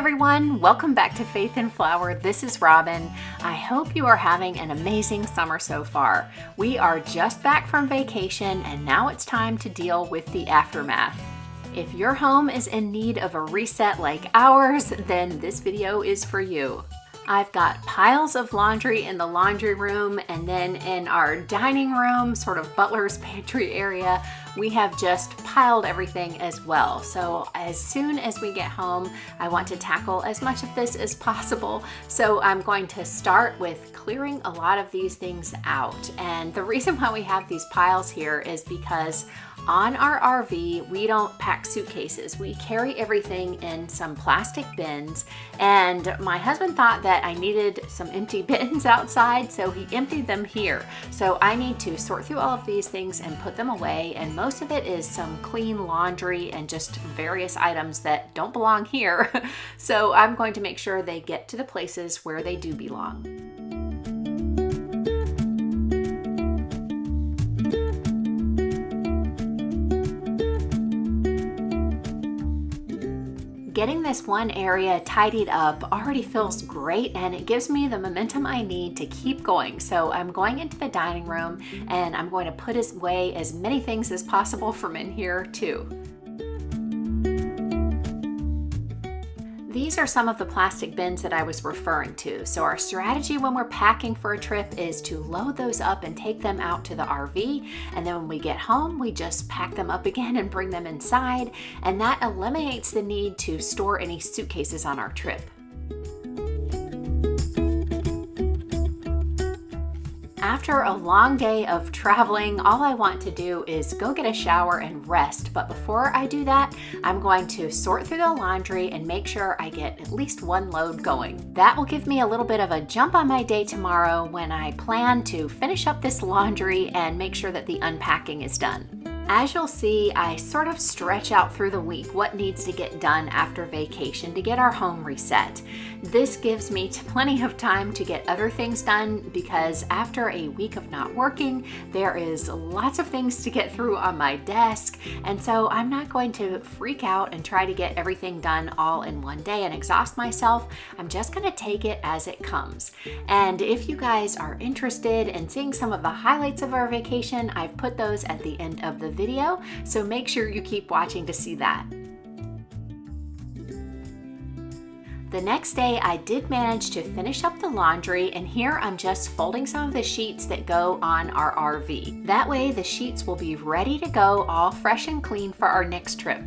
everyone, welcome back to Faith and Flour. This is Robin. I hope you are having an amazing summer so far. We are just back from vacation and now it's time to deal with the aftermath. If your home is in need of a reset like ours, then this video is for you. I've got piles of laundry in the laundry room, and then in our dining room, sort of butler's pantry area, we have just piled everything as well. So as soon as we get home, I want to tackle as much of this as possible. So I'm going to start with clearing a lot of these things out. And the reason why we have these piles here is because on our RV, we don't pack suitcases. We carry everything in some plastic bins, and my husband thought that I needed some empty bins outside, so he emptied them here. So I need to sort through all of these things and put them away, and most of it is some clean laundry and just various items that don't belong here. So I'm going to make sure they get to the places where they do belong. Getting this one area tidied up already feels great, and it gives me the momentum I need to keep going. So I'm going into the dining room and I'm going to put away as many things as possible from in here too. These are some of the plastic bins that I was referring to. So our strategy when we're packing for a trip is to load those up and take them out to the RV. And then when we get home, we just pack them up again and bring them inside. And that eliminates the need to store any suitcases on our trip. After a long day of traveling, all I want to do is go get a shower and rest. But before I do that, I'm going to sort through the laundry and make sure I get at least one load going. That will give me a little bit of a jump on my day tomorrow when I plan to finish up this laundry and make sure that the unpacking is done. As you'll see, I sort of stretch out through the week what needs to get done after vacation to get our home reset. This gives me plenty of time to get other things done because after a week of not working, there is lots of things to get through on my desk, and so I'm not going to freak out and try to get everything done all in one day and exhaust myself. I'm just going to take it as it comes. And if you guys are interested in seeing some of the highlights of our vacation, I've put those at the end of the video, so make sure you keep watching to see that. The next day, I did manage to finish up the laundry, and here I'm just folding some of the sheets that go on our RV. That way the sheets will be ready to go all fresh and clean for our next trip.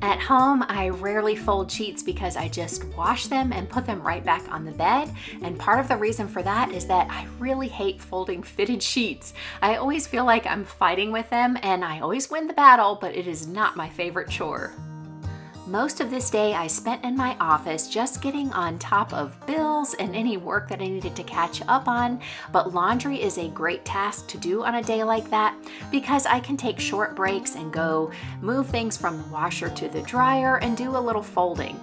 At home, I rarely fold sheets because I just wash them and put them right back on the bed. And part of the reason for that is that I really hate folding fitted sheets. I always feel like I'm fighting with them, and I always win the battle, but it is not my favorite chore. Most of this day I spent in my office just getting on top of bills and any work that I needed to catch up on, but laundry is a great task to do on a day like that because I can take short breaks and go move things from the washer to the dryer and do a little folding.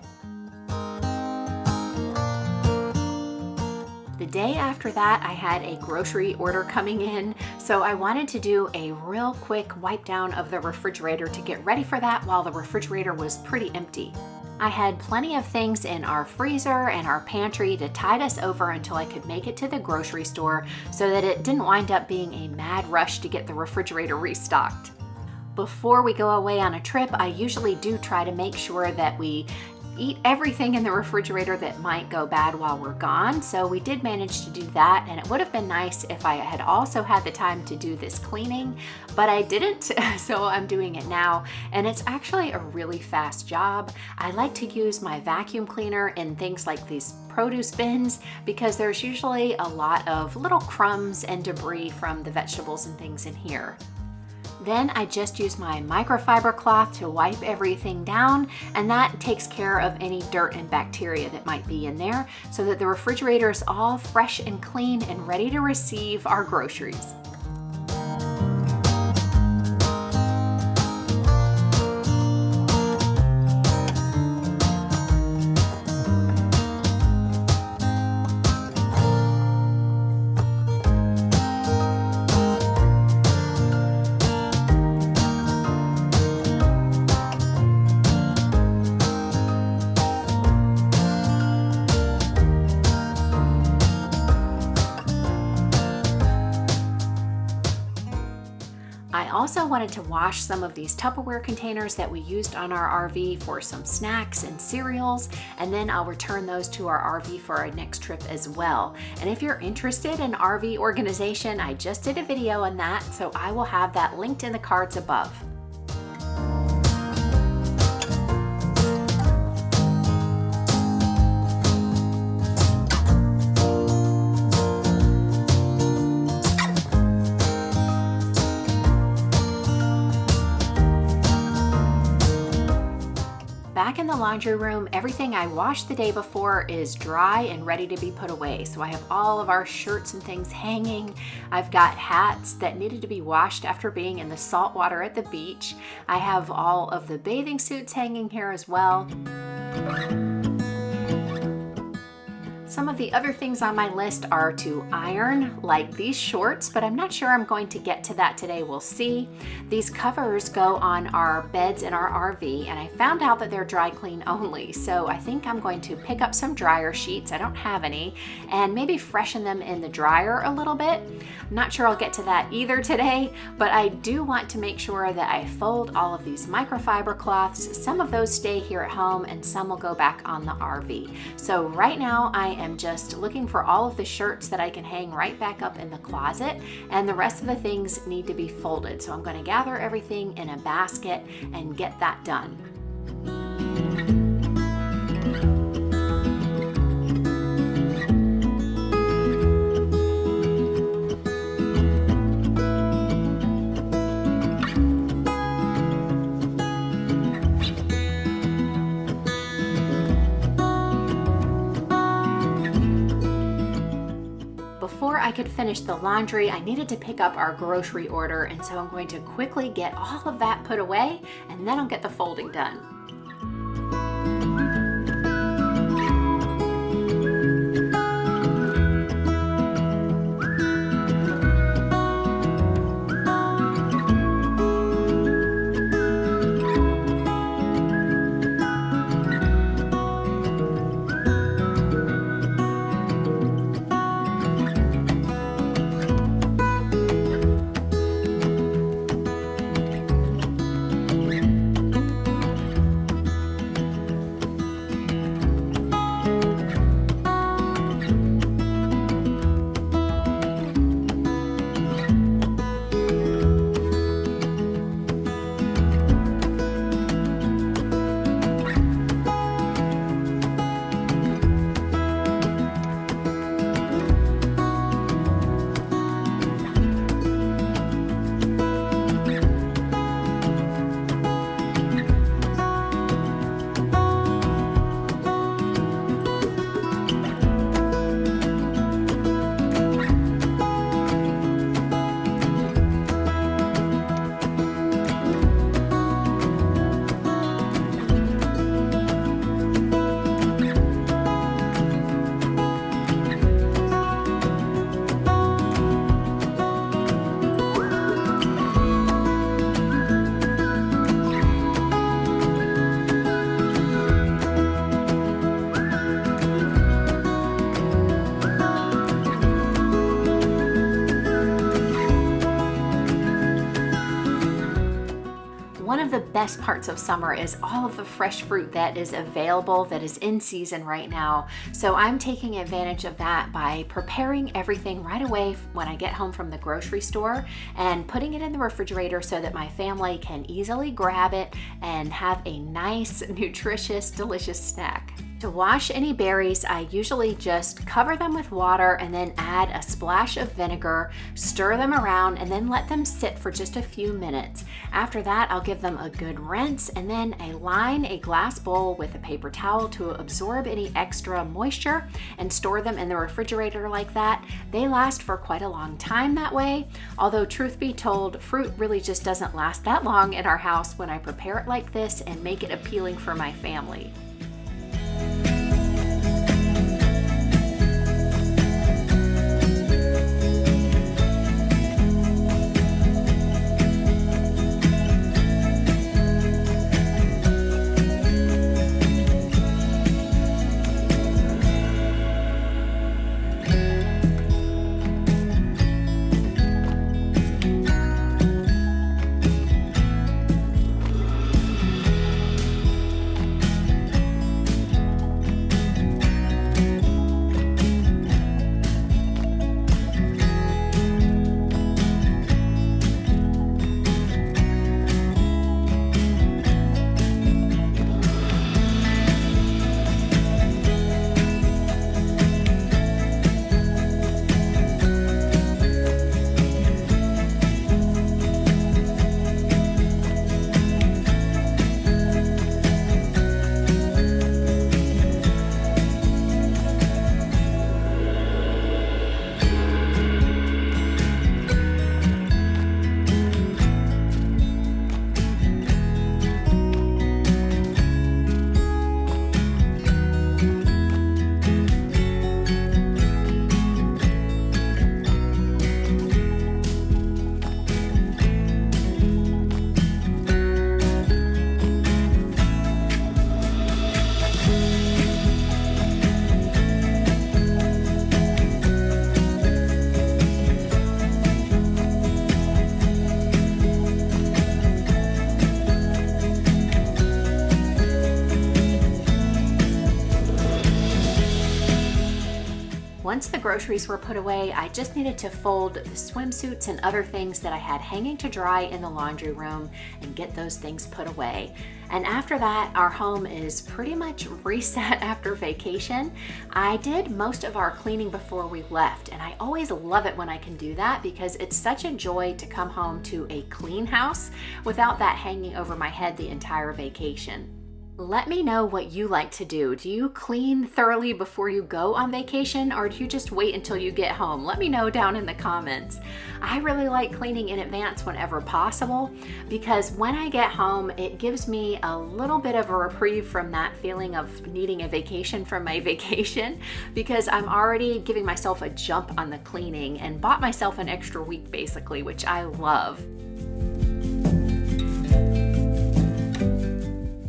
The day after that, I had a grocery order coming in, so I wanted to do a real quick wipe down of the refrigerator to get ready for that while the refrigerator was pretty empty. I had plenty of things in our freezer and our pantry to tide us over until I could make it to the grocery store so that it didn't wind up being a mad rush to get the refrigerator restocked. Before we go away on a trip, I usually do try to make sure that we eat everything in the refrigerator that might go bad while we're gone. So we did manage to do that, and it would have been nice if I had also had the time to do this cleaning, but I didn't, so I'm doing it now, and it's actually a really fast job. I like to use my vacuum cleaner in things like these produce bins because there's usually a lot of little crumbs and debris from the vegetables and things in here. Then I just use my microfiber cloth to wipe everything down, and that takes care of any dirt and bacteria that might be in there so that the refrigerator is all fresh and clean and ready to receive our groceries. also wanted to wash some of these Tupperware containers that we used on our RV for some snacks and cereals, and then I'll return those to our RV for our next trip as well. And if you're interested in RV organization, I just did a video on that, so I will have that linked in the cards above. Back in the laundry room, everything I washed the day before is dry and ready to be put away. So I have all of our shirts and things hanging. I've got hats that needed to be washed after being in the salt water at the beach. I have all of the bathing suits hanging here as well. Some of the other things on my list are to iron, like these shorts, but I'm not sure I'm going to get to that today. We'll see. These covers go on our beds in our RV, and I found out that they're dry clean only, so I think I'm going to pick up some dryer sheets. I don't have any, and maybe freshen them in the dryer a little bit. I'm not sure I'll get to that either today, but I do want to make sure that I fold all of these microfiber cloths. Some of those stay here at home, and some will go back on the RV. So right now I am just looking for all of the shirts that I can hang right back up in the closet, and the rest of the things need to be folded. So I'm going to gather everything in a basket and get that done. Before I could finish the laundry, I needed to pick up our grocery order, and so I'm going to quickly get all of that put away, and then I'll get the folding done. One of the best parts of summer is all of the fresh fruit that is available, that is in season right now. So I'm taking advantage of that by preparing everything right away when I get home from the grocery store and putting it in the refrigerator so that my family can easily grab it and have a nice, nutritious, delicious snack. To wash any berries, I usually just cover them with water and then add a splash of vinegar, stir them around, and then let them sit for just a few minutes. After that, I'll give them a good rinse, and then I line a glass bowl with a paper towel to absorb any extra moisture and store them in the refrigerator like that. They last for quite a long time that way, although truth be told, fruit really just doesn't last that long in our house when I prepare it like this and make it appealing for my family. once the groceries were put away, I just needed to fold the swimsuits and other things that I had hanging to dry in the laundry room and get those things put away. And after that, our home is pretty much reset after vacation. I did most of our cleaning before we left, and I always love it when I can do that because it's such a joy to come home to a clean house without that hanging over my head the entire vacation. Let me know what you like to do. Do you clean thoroughly before you go on vacation, or do you just wait until you get home? Let me know down in the comments. I really like cleaning in advance whenever possible because when I get home, it gives me a little bit of a reprieve from that feeling of needing a vacation from my vacation because I'm already giving myself a jump on the cleaning and bought myself an extra week basically, which I love.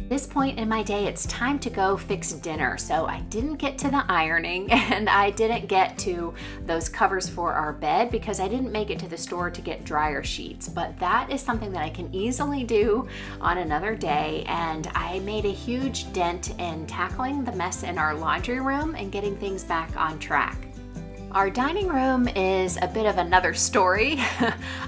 At this point in my day, it's time to go fix dinner. So I didn't get to the ironing and I didn't get to those covers for our bed because I didn't make it to the store to get dryer sheets. But that is something that I can easily do on another day. And I made a huge dent in tackling the mess in our laundry room and getting things back on track. Our dining room is a bit of another story,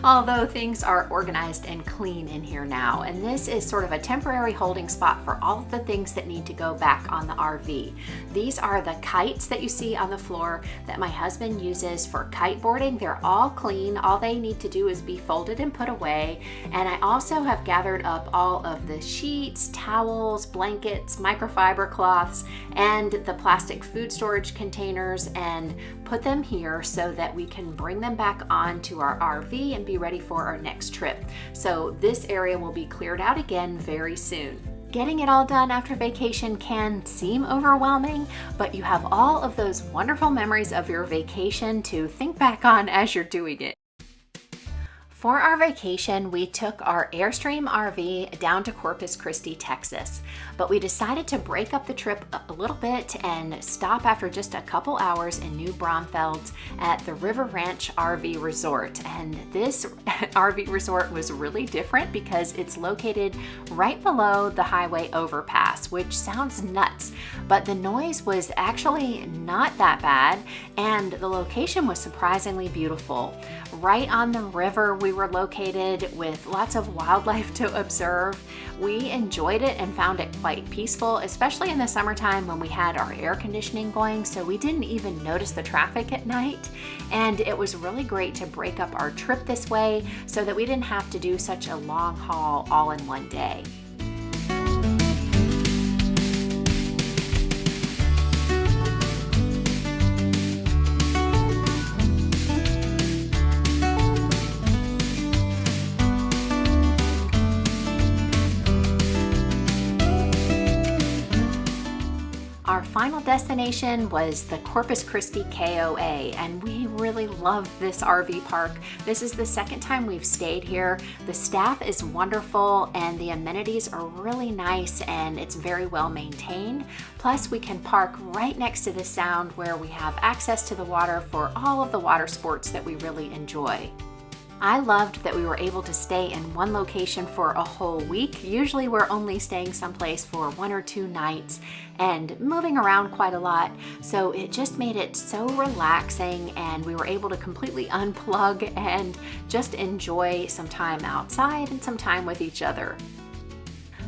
although things are organized and clean in here now. And this is sort of a temporary holding spot for all of the things that need to go back on the RV. These are the kites that you see on the floor that my husband uses for kiteboarding. They're all clean. All they need to do is be folded and put away. And I also have gathered up all of the sheets, towels, blankets, microfiber cloths, and the plastic food storage containers and put them here so that we can bring them back onto our RV and be ready for our next trip. So this area will be cleared out again very soon. Getting it all done after vacation can seem overwhelming, but you have all of those wonderful memories of your vacation to think back on as you're doing it. For our vacation, we took our Airstream RV down to Corpus Christi, Texas, but we decided to break up the trip a little bit and stop after just a couple hours in New Braunfels at the River Ranch RV Resort. And this RV resort was really different because it's located right below the highway overpass, which sounds nuts, but the noise was actually not that bad, and the location was surprisingly beautiful. Right on the river, we were located with lots of wildlife to observe. We enjoyed it and found it quite peaceful, especially in the summertime when we had our air conditioning going, so we didn't even notice the traffic at night. And it was really great to break up our trip this way so that we didn't have to do such a long haul all in one day. Our final destination was the Corpus Christi KOA, and we really love this RV park. This is the second time we've stayed here. The staff is wonderful and the amenities are really nice and it's very well maintained. Plus we can park right next to the Sound where we have access to the water for all of the water sports that we really enjoy. I loved that we were able to stay in one location for a whole week. Usually we're only staying someplace for 1 or 2 nights and moving around quite a lot. So it just made it so relaxing and we were able to completely unplug and just enjoy some time outside and some time with each other.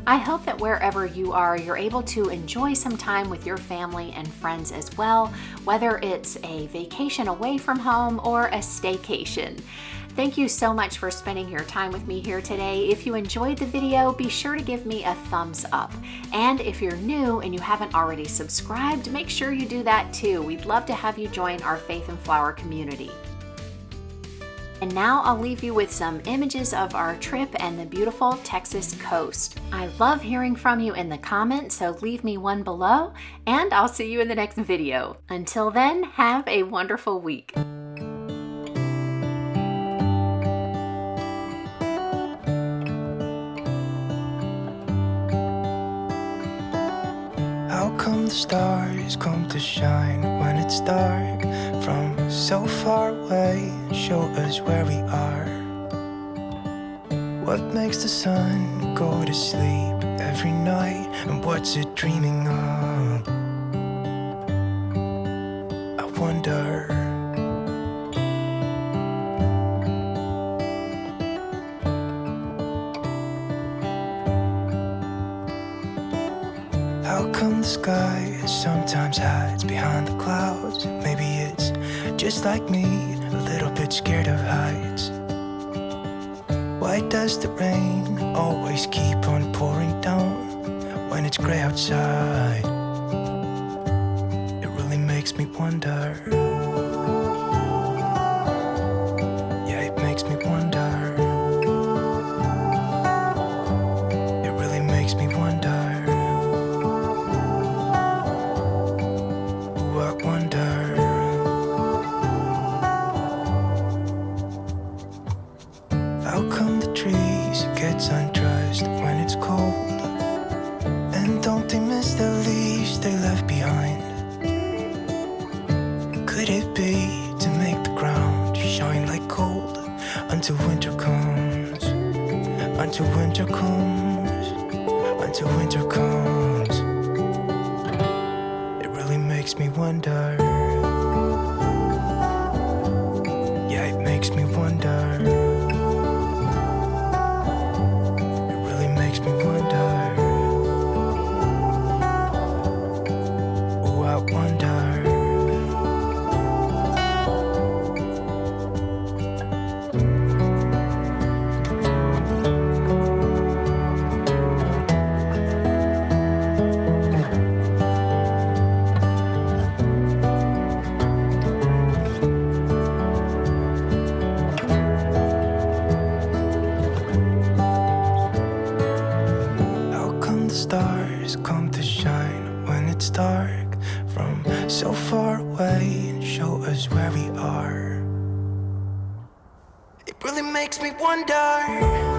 I hope that wherever you are, you're able to enjoy some time with your family and friends as well, whether it's a vacation away from home or a staycation. Thank you so much for spending your time with me here today. If you enjoyed the video, be sure to give me a thumbs up. And if you're new and you haven't already subscribed, make sure you do that too. We'd love to have you join our Faith and Flour community. And now I'll leave you with some images of our trip and the beautiful Texas coast. I love hearing from you in the comments, so leave me one below, and I'll see you in the next video. Until then, have a wonderful week. How come the stars come to shine when it's dark from so far away and show us where we are? What makes the sun go to sleep every night, and what's it dreaming of? I wonder. come the sky sometimes hides behind the clouds? Maybe it's just like me, a little bit scared of heights. Why does the rain always keep on pouring down when it's gray outside? It really makes me wonder. Yeah, it makes me wonder. It really makes me wonder. Ooh, I wonder. How come the trees get undressed when it's cold? And don't they miss the leaves they left behind? Could it be to make the ground shine like gold until winter comes? Until winter comes? Until winter comes? It really makes me wonder. Yeah, it makes me wonder. Makes me wonder. Oh, I wonder. Stars come to shine when it's dark from so far away and show us where we are. It really makes me wonder.